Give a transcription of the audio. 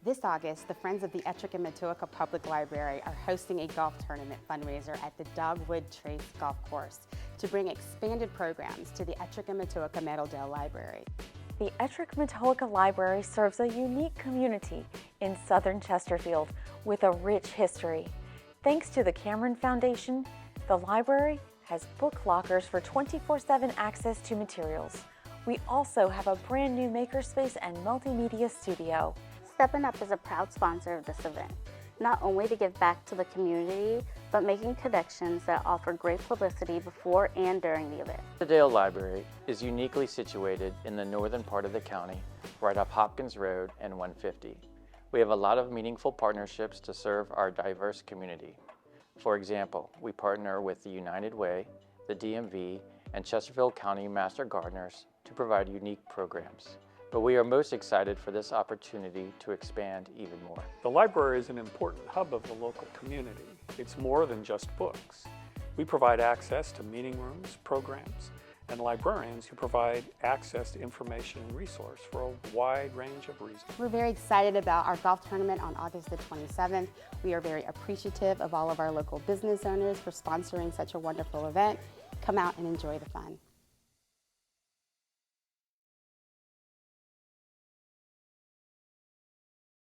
This August, the Friends of the Ettrick-Matoaca Public Library are hosting a golf tournament fundraiser at the Dogwood Trace Golf Course to bring expanded programs to the Ettrick-Matoaca Meadowdale Library. The Ettrick-Matoaca Library serves a unique community in southern Chesterfield with a rich history. Thanks to the Cameron Foundation, the library has book lockers for 24/7 access to materials. We also have a brand new makerspace and multimedia studio. Steppin' Up is a proud sponsor of this event, not only to give back to the community, but making connections that offer great publicity before and during the event. The Meadowdale Library is uniquely situated in the northern part of the county, right off Hopkins Road and 150. We have a lot of meaningful partnerships to serve our diverse community. For example, we partner with the United Way, the DMV, and Chesterfield County Master Gardeners to provide unique programs. But we are most excited for this opportunity to expand even more. The library is an important hub of the local community. It's more than just books. We provide access to meeting rooms, programs, and librarians who provide access to information and resource for a wide range of reasons. We're very excited about our golf tournament on August the 27th. We are very appreciative of all of our local business owners for sponsoring such a wonderful event. Come out and enjoy the fun.